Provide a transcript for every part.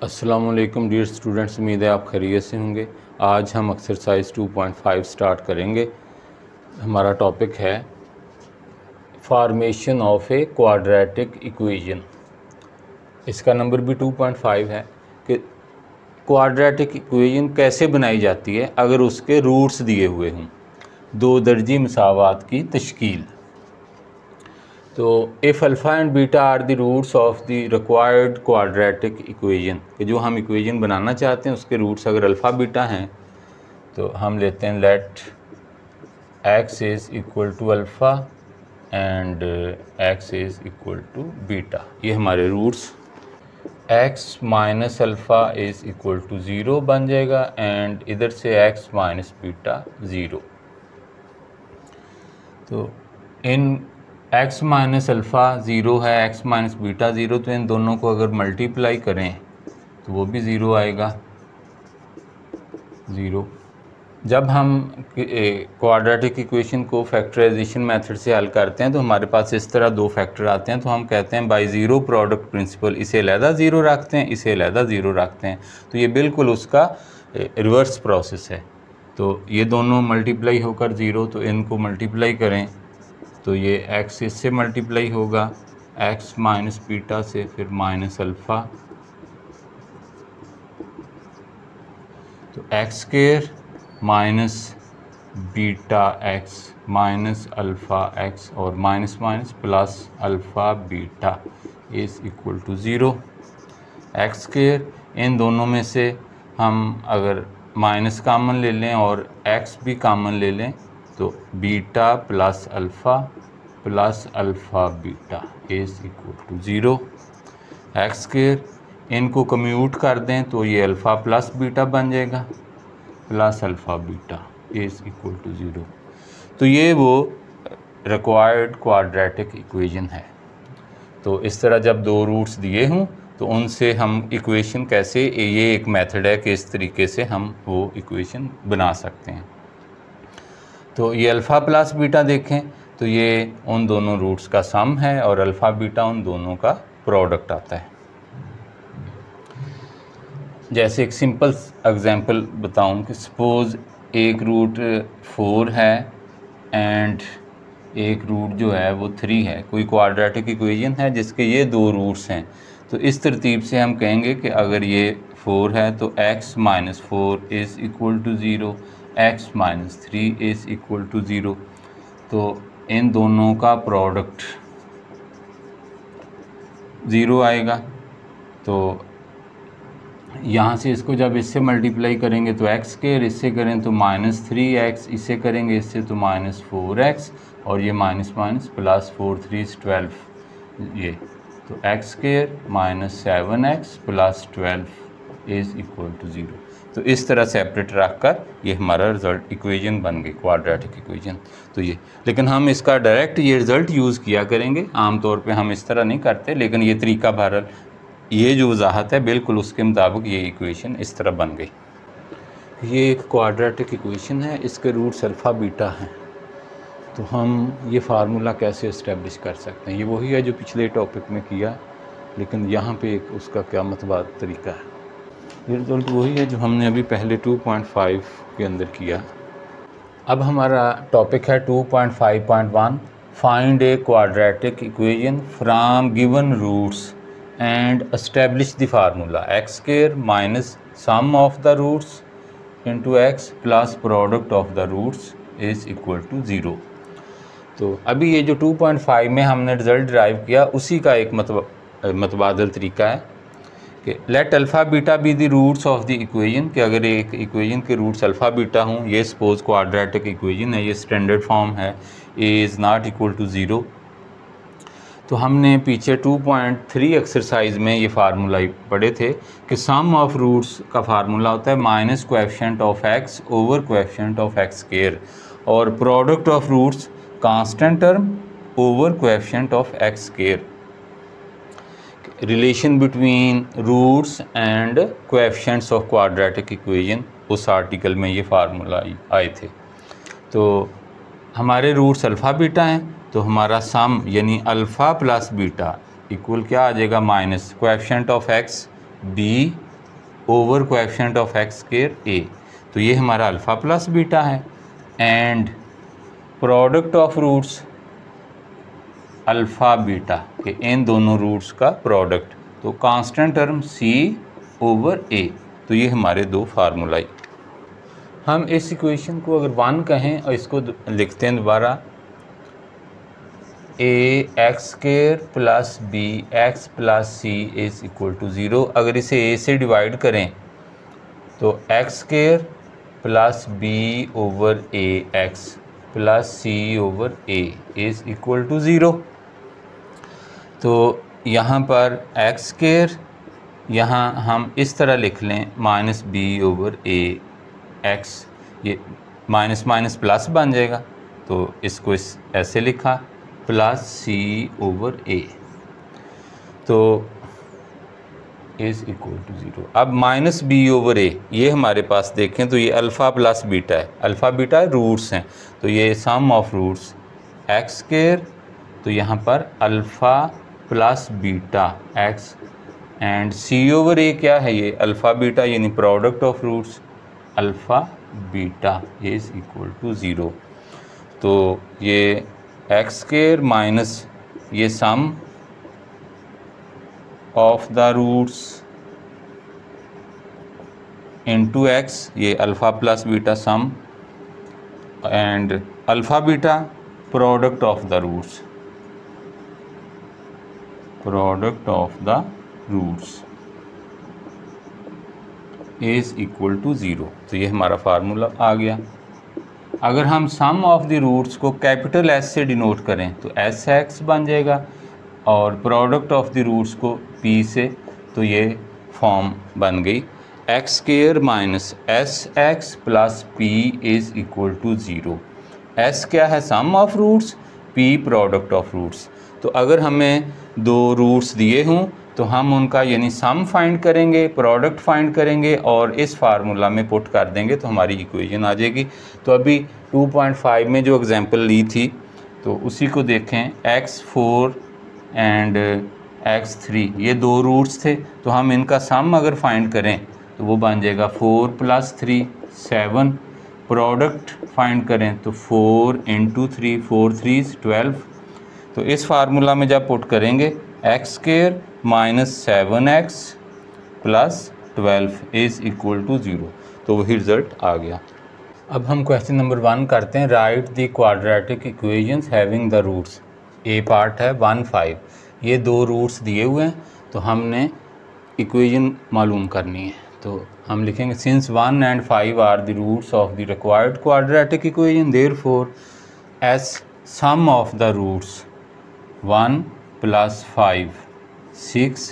अस्सलाम वालेकुम dear students, उम्मीद है आप खैरियत से होंगे। आज हम एक्सरसाइज 2.5 स्टार्ट करेंगे। हमारा टॉपिक है formation of A quadratic equation. इसका नंबर भी 2.5 है कि क्वाड्रेटिक इक्वेशन कैसे बनाई जाती है अगर उसके रूट्स दिए हुए हों। दो दर्जी मसावात की तश्कील। तो if alpha and beta are the roots of the required quadratic equation, कि जो हम इक्वेशन बनाना चाहते हैं उसके रूट्स अगर अल्फ़ा बीटा हैं तो हम लेते हैं let x is equal to alpha and x is equal to beta. ये हमारे roots. X minus alpha is equal to 0 बन जाएगा एंड इधर से एक्स माइनस बीटा 0। तो इन x माइनस अल्फ़ा 0 है, x माइनस बीटा 0, तो इन दोनों को अगर मल्टीप्लाई करें तो वो भी 0 आएगा 0। जब हम क्वाड्रेटिक इक्वेशन को फैक्टराइजेशन मेथड से हल करते हैं तो हमारे पास इस तरह दो फैक्टर आते हैं। तो हम कहते हैं बाय ज़ीरो प्रोडक्ट प्रिंसिपल, इसे अलहदा 0 रखते हैं, इसे अलहदा 0 रखते हैं। तो ये बिल्कुल उसका रिवर्स प्रोसेस है। तो ये दोनों मल्टीप्लाई होकर 0, तो इनको मल्टीप्लाई करें तो ये x इससे मल्टीप्लाई होगा x माइनस बीटा से, फिर माइनस अल्फ़ा, तो x square minus beta x minus alpha x और minus minus plus alpha beta is equal to 0। X square, इन दोनों में से हम अगर माइनस कामन ले लें और x भी कामन ले लें तो beta plus alpha beta is equal to 0। X square, इनको कम्यूट कर दें तो ये अल्फ़ा प्लस बीटा बन जाएगा, plus alpha beta is equal to 0। तो ये वो रिक्वायर्ड क्वाड्रेटिक इक्वेशन है। तो इस तरह जब दो रूट्स दिए हों तो उनसे हम इक्वेशन कैसे, ये एक मेथड है कि इस तरीके से हम वो इक्वेशन बना सकते हैं। तो ये अल्फ़ा प्लस बीटा देखें तो ये उन दोनों रूट्स का सम है और अल्फ़ा बीटा उन दोनों का प्रोडक्ट आता है। जैसे एक सिंपल एग्जांपल बताऊं कि सपोज़ एक रूट 4 है एंड एक रूट जो है वो 3 है। कोई क्वाड्रेटिक इक्वेशन है जिसके ये दो रूट्स हैं। तो इस तरतीब से हम कहेंगे कि अगर ये 4 है तो x minus 4 is equal to 0, x minus 3 is equal to 0। तो इन दोनों का प्रोडक्ट 0 आएगा। तो यहाँ से इसको जब इससे मल्टीप्लाई करेंगे तो x स्क्वायर, इससे करें तो माइनस 3x, इससे करेंगे इससे तो माइनस 4x और ये माइनस माइनस प्लस 4 3 12 ये। तो x square minus 7x plus 12 is equal to 0। तो इस तरह सेपरेट रख कर ये हमारा रिज़ल्ट इक्वेशन बन गई, क्वाड्रेटिक इक्वेशन। तो ये, लेकिन हम इसका डायरेक्ट ये रिज़ल्ट यूज़ किया करेंगे। आम तौर पे हम इस तरह नहीं करते, लेकिन ये तरीका बहरहाल, ये जो वजाहत है बिल्कुल उसके मुताबिक ये इक्वेशन इस तरह बन गई। ये एक क्वाड्रेटिक इक्वेशन है, इसके रूट्स अल्फ़ा बीटा हैं। तो हम ये फार्मूला कैसे इस्टेब्लिश कर सकते हैं? ये वही है जो पिछले टॉपिक में किया, लेकिन यहाँ पे एक उसका क्या मतबाद तरीका है। ये रिज़ल्ट वही है जो हमने अभी पहले 2.5 के अंदर किया। अब हमारा टॉपिक है 2.5.1, find a quadratic equation from given roots and establish the formula x square minus sum of the roots into x plus product of the roots is equal to 0। तो अभी ये जो 2.5 में हमने रिज़ल्ट ड्राइव किया उसी का एक मतबादल तरीका है कि let alpha beta be the roots of the equation, कि अगर एक इक्वेशन के रूट्स अल्फ़ा बीटा हों, ये सपोज क्वाड्रेटिक इक्वेशन है, ये स्टैंडर्ड फॉर्म है, a is not equal to 0। तो हमने पीछे 2.3 एक्सरसाइज में ये फार्मूला पढ़े थे कि सम ऑफ रूट्स का फार्मूला होता है minus coefficient of x over coefficient of x square और product of roots constant term over coefficient of x square. Relation between roots and coefficients of quadratic equation, उस article में ये formula आए थे। तो हमारे रूट्स अल्फ़ा बीटा हैं, तो हमारा सम यानी अल्फ़ा प्लस बीटा इक्वल क्या आ जाएगा, minus coefficient of x b over coefficient of X square A, तो ये हमारा अल्फ़ा प्लस बीटा है। And product of roots alpha beta के इन दोनों रूट्स का प्रोडक्ट, तो constant term C over A. तो ये हमारे दो फार्मूलाई। हम इस इक्वेशन को अगर 1 कहें और इसको लिखते हैं दोबारा, A X square plus B X plus C is equal to 0। अगर इसे ए से डिवाइड करें तो x square plus B over A X plus C over A is equal to 0। तो यहाँ पर एक्स स्क्वायर यहाँ हम इस तरह लिख लें minus B over A x, ये माइनस माइनस प्लस बन जाएगा, तो इसको ऐसे लिखा प्लस सी ओवर ए, तो इज़ इक्वल टू 0। अब माइनस बी ओवर ए, ये हमारे पास देखें तो ये अल्फ़ा प्लस बीटा है, अल्फ़ा बीटा रूट्स हैं, तो ये sum of roots X square, तो यहाँ पर alpha plus beta X, and C over A क्या है, ये अल्फ़ा बीटा यानी product of roots alpha beta is equal to 0। तो ये एक्स स्क्वायर माइनस ये sum of the roots into X, ये alpha plus beta sum, and alpha beta product of the roots, product of the roots is equal to 0। तो ये हमारा formula आ गया। अगर हम सम ऑफ द रूट्स को कैपिटल एस से डिनोट करें तो एस एक्स बन जाएगा, और प्रोडक्ट ऑफ द रूट्स को पी से, तो ये फॉर्म बन गई X square minus S x plus P is equal to 0। S क्या है, sum of roots, P product of roots. तो अगर हमें दो रूट्स दिए हों तो हम उनका यानी सम फाइंड करेंगे, प्रोडक्ट फाइंड करेंगे और इस फार्मूला में पुट कर देंगे तो हमारी इक्वेशन आ जाएगी। तो अभी 2.5 में जो एग्जांपल ली थी तो उसी को देखें, x4 एंड x3 ये दो रूट्स थे, तो हम इनका सम अगर फाइंड करें तो वो बन जाएगा 4 + 3 7। प्रोडक्ट फाइंड करें तो 4 × 3 4 3 12। तो इस फार्मूला में जब पुट करेंगे x square minus 7x plus 12 is equal to 0, तो वही रिज़ल्ट आ गया। अब हम क्वेश्चन नंबर 1 करते हैं। Write the quadratic equations having the roots. A part है 1 5, ये दो रूट्स दिए हुए हैं तो हमने इक्वेशन मालूम करनी है। तो हम लिखेंगे since 1 and 5 are the roots of the required quadratic equation, therefore S sum of the roots 1 + 5 6,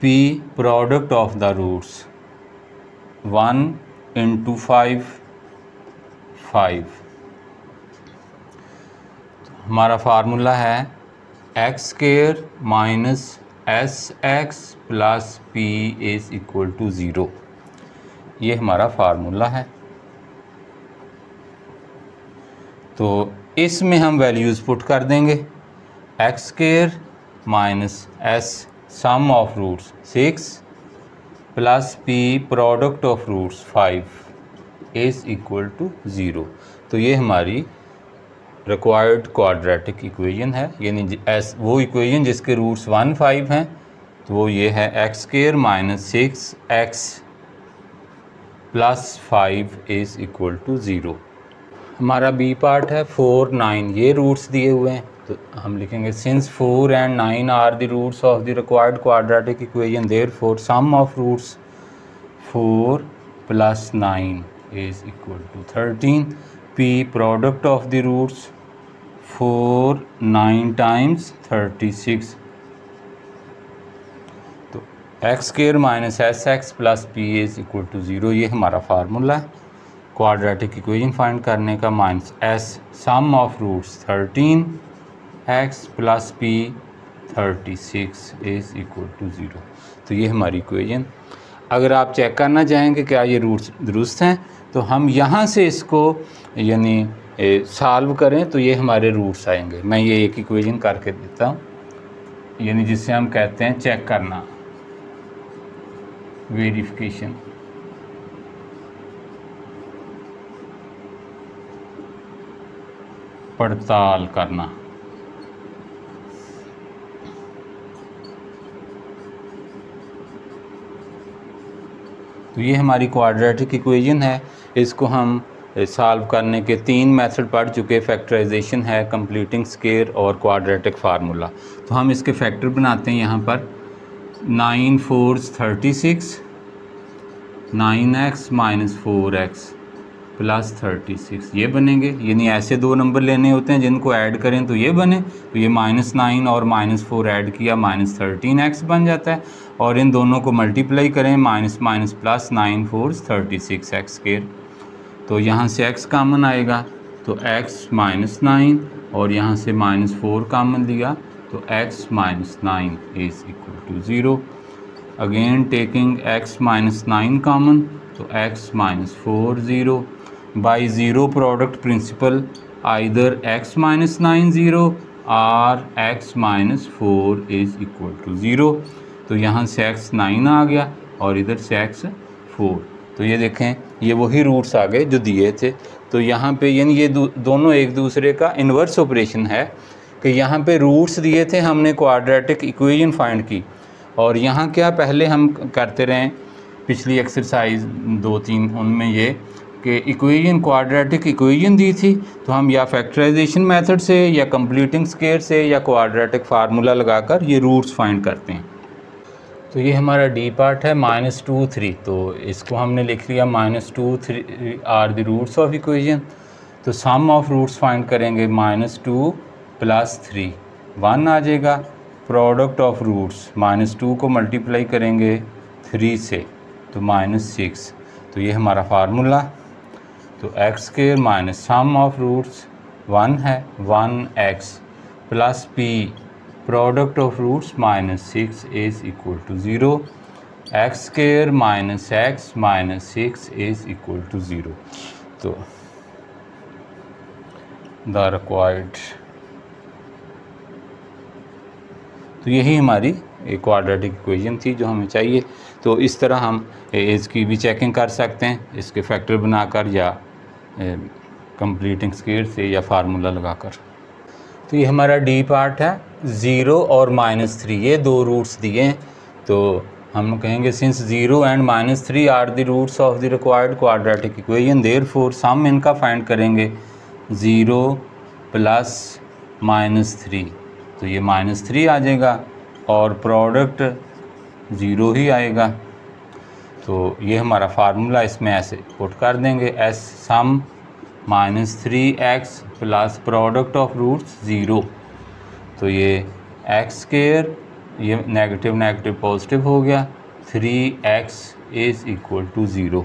p product of the roots 1 × 5 5। हमारा फार्मूला है x square minus S x plus P is equal to 0। ये हमारा formula है। तो इसमें हम values put कर देंगे, x square minus S sum of roots 6 plus P product of roots 5 is equal to 0। तो ये हमारी रिक्वायर्ड क्वाड्रेटिक इक्वेशन है, यानी एस वो इक्वेशन जिसके रूट्स 1 5 हैं, तो वो ये है x square minus 6x plus 5 is equal to 0। हमारा बी पार्ट है 4 9, ये रूट्स दिए हुए हैं तो हम लिखेंगे since 4 and 9 are the roots of the required quadratic equation, therefore sum of roots 4 + 9 is equal to 13। p product of the roots 4 9 times 36, तो x square minus S x plus P is equal to 0। ये हमारा formula है quadratic equation find करने का, minus S sum of roots 13x plus P 36 is equal to 0। तो ये हमारी equation. अगर आप चेक करना चाहेंगे क्या ये रूट्स दुरुस्त हैं तो हम यहाँ से इसको यानी सॉल्व करें तो ये हमारे रूट्स आएंगे। मैं ये एक इक्वेशन करके देता हूँ, यानी जिससे हम कहते हैं चेक करना। वेरिफिकेशन, पड़ताल करना। तो ये हमारी क्वाड्रेटिक इक्वेशन है। इसको हम सॉल्व करने के 3 मेथड पढ़ चुके। फैक्टराइजेशन है, कंप्लीटिंग स्क्वायर और क्वाड्रेटिक फार्मूला। तो हम इसके फैक्टर बनाते हैं यहाँ पर। 9 4 36, 9x - 4x + 36 ये बनेंगे। यानी ऐसे 2 नंबर लेने होते हैं जिनको ऐड करें तो ये बने। तो ये -9 और -4 ऐड किया, -13x बन जाता है। और इन दोनों को मल्टीप्लाई करें, माइनस माइनस प्लस, 9 4 36x²। तो यहाँ से x कामन आएगा तो x - 9, और यहाँ से -4 कामन लिया तो x - 9 = 0। Again taking x - 9 common तो x - 4 0। By zero product principle either x - 9 0 और x - 4 = 0। तो यहाँ से x 9 आ गया और इधर से x 4। तो ये देखें, ये वही रूट्स आ गए जो दिए थे। तो यहाँ पे यानी ये दोनों एक दूसरे का इन्वर्स ऑपरेशन है कि यहाँ पे रूट्स दिए थे, हमने क्वाड्रेटिक इक्वेशन फाइंड की। और यहाँ क्या पहले हम करते रहे पिछली एक्सरसाइज 2-3 उनमें ये कि इक्वेशन क्वाड्रेटिक इक्वेशन दी थी तो हम या फैक्टराइजेशन मेथड से या कंप्लीटिंग स्क्वायर से या क्वाड्रेटिक फार्मूला लगाकर ये रूट्स फाइंड करते हैं। तो ये हमारा डी पार्ट है -2 3। तो इसको हमने लिख लिया -2 3 are the roots of equation. तो सम ऑफ रूट्स फाइंड करेंगे, -2 + 3 1 आ जाएगा। प्रोडक्ट ऑफ रूट्स -2 को मल्टीप्लाई करेंगे 3 से तो -6। तो ये हमारा फार्मूला। तो x² - सम ऑफ रूट्स 1 है, 1x + p product of roots -6 = 0। x² - x - 6 = 0। तो द रिक्वायर्ड, तो यही हमारी एक क्वाड्रेटिक इक्वेशन थी जो हमें चाहिए। तो इस तरह हम इसकी भी चेकिंग कर सकते हैं, इसके फैक्टर बनाकर या कंप्लीटिंग स्क्वायर से या फार्मूला लगाकर। तो ये हमारा डी पार्ट है। 0 और -3 ये 2 रूट्स दिए हैं। तो हम कहेंगे since 0 and -3 are the roots of the required quadratic equation, therefore sum इनका फाइंड करेंगे 0 + -3। तो ये -3 आ जाएगा और प्रोडक्ट 0 ही आएगा। तो ये हमारा फार्मूला इसमें ऐसे पुट कर देंगे, S sum -3x + product of roots 0। तो ये x², ये नेगेटिव नेगेटिव पॉजिटिव हो गया, 3x = 0।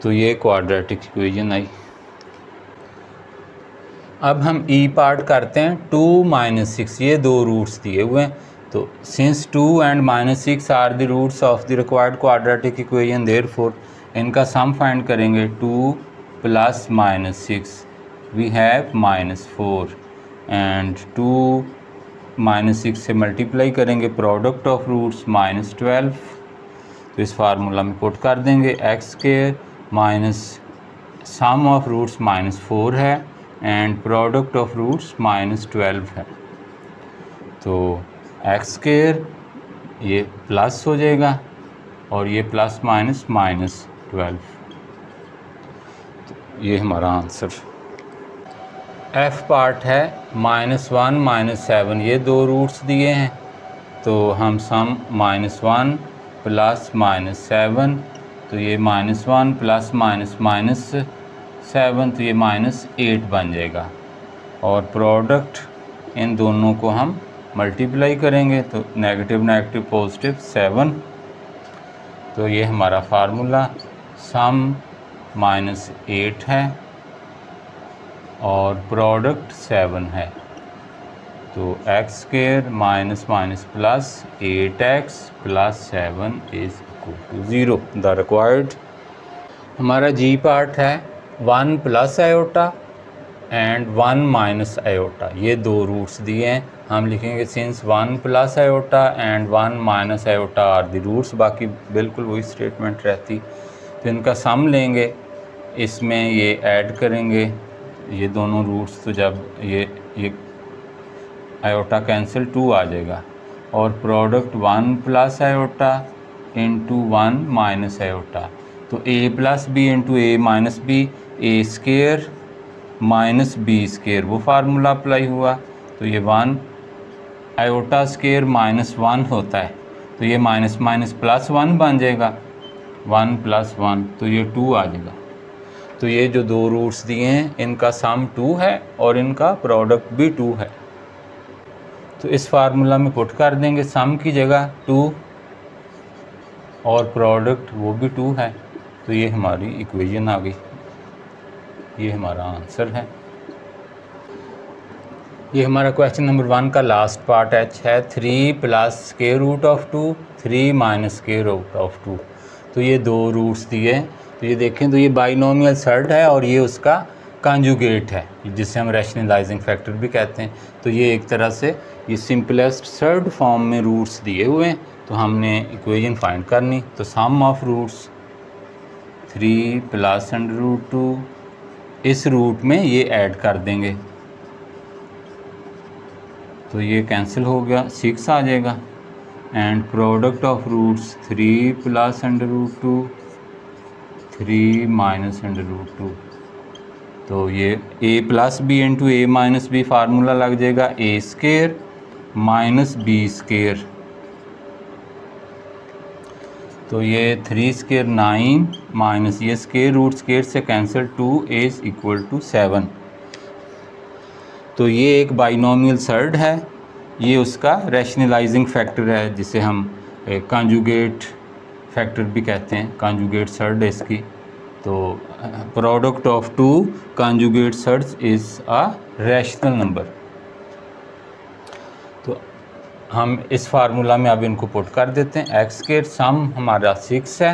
तो ये क्वाड्रेटिक इक्वेशन आई। अब हम ई पार्ट करते हैं। 2 - 6 ये 2 रूट्स दिए हुए हैं। तो since 2 and -6 are the roots of the required quadratic equation, therefore इनका सम फाइंड करेंगे। 2 + -6 वी हैव -4 एंड 2 -6 से मल्टीप्लाई करेंगे प्रोडक्ट ऑफ रूट्स -12। तो इस फार्मूला में पुट कर देंगे, x² - सम ऑफ रूट्स -4 है एंड प्रोडक्ट ऑफ रूट्स -12 है। तो x² ये प्लस हो जाएगा और ये प्लस माइनस -12। तो ये हमारा आंसर। f पार्ट है -1 - 7 ये 2 रूट्स दिए हैं। तो हम सम -1 + -7, तो ये -1 + -7 तो ये -8 बन जाएगा। और प्रोडक्ट इन दोनों को हम मल्टीप्लाई करेंगे तो नेगेटिव नेगेटिव पॉजिटिव 7। तो ये हमारा फार्मूला सम -8 है और प्रोडक्ट 7 है। तो x² - +8x + 7 = 0। द रिक्वायर्ड हमारा जी पार्ट है 1 + आयोटा एंड 1 माइनस आयोटा, ये दो रूट्स दिए हैं। हम लिखेंगे since 1 plus iota and 1 minus iota are the roots, बाकी बिल्कुल वही स्टेटमेंट रहती। तो इनका सम लेंगे, इसमें ये ऐड करेंगे ये दोनों रूट्स, तो जब ये आयोटा कैंसिल 2 आ जाएगा, और product 1 plus iota into 1 minus iota, तो a plus b into a minus b, a square minus b square, वो फार्मूला अप्लाई हुआ। तो ये 1 आयोटा स्केयर माइनस 1 होता है, तो ये माइनस माइनस प्लस 1 बन जाएगा, 1 प्लस 1, तो ये 2 आ जाएगा। तो ये जो दो रूट्स दिए हैं इनका सम 2 है और इनका प्रोडक्ट भी 2 है। तो इस फार्मूला में पुट कर देंगे सम की जगह 2 और प्रोडक्ट वो भी 2 है, तो ये हमारी इक्वेशन आ गई, ये हमारा आंसर है। ये हमारा क्वेश्चन नंबर 1 का लास्ट पार्ट एच है। 3 plus square root of 2, 3 minus square root of 2, तो ये दो रूट्स दिए हैं। तो ये देखें, तो ये बाइनोमियल सर्ड है और ये उसका कंजुगेट है, जिसे हम रैशनलाइजिंग फैक्टर भी कहते हैं। तो ये एक तरह से ये सिंपलेस्ट सर्ड फॉर्म में रूट्स दिए हुए हैं, तो हमने इक्वेशन फाइंड करनी। तो sum of roots 3 plus under root 2, इस रूट में ये ऐड कर देंगे, तो ये कैंसिल हो गया, 6 आ जाएगा। And product of roots 3 plus under root 2, 3 minus under root 2, तो ये a plus b into a minus b formula लग जाएगा, a square minus b square, तो ये 3 स्केयर 9 माइनस ये स्केयर रूट स्केयर से कैंसिल 2 इज इक्वल टू 7। तो ये एक बाइनोमियल सर्ड है, ये उसका रैशनलाइजिंग फैक्टर है, जिसे हम कंजुगेट फैक्टर भी कहते हैं, कंजुगेट सर्ड है इसकी। तो product of 2 conjugate surds is a rational number. तो हम इस फार्मूला में अब इनको पुट कर देते हैं। एक्स स्क्वायर सम हमारा 6 है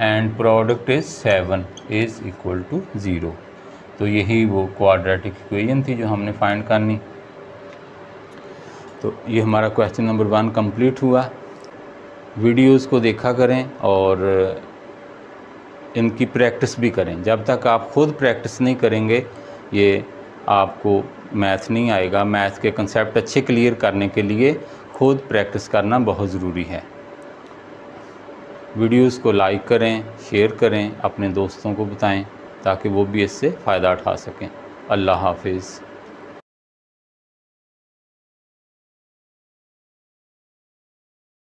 and product is 7 is equal to 0। तो यही वो क्वाड्रेटिक इक्वेशन थी जो हमने फाइंड करनी। तो ये हमारा क्वेश्चन नंबर 1 कंप्लीट हुआ। वीडियोस को देखा करें और इनकी प्रैक्टिस भी करें। जब तक आप खुद प्रैक्टिस नहीं करेंगे ये आपको मैथ नहीं आएगा। मैथ के कंसेप्ट अच्छे क्लियर करने के लिए खुद प्रैक्टिस करना बहुत ज़रूरी है। वीडियोस को लाइक करें, शेयर करें, अपने दोस्तों को बताएं ताकि वो भी इससे फ़ायदा उठा सकें। अल्लाह हाफिज़।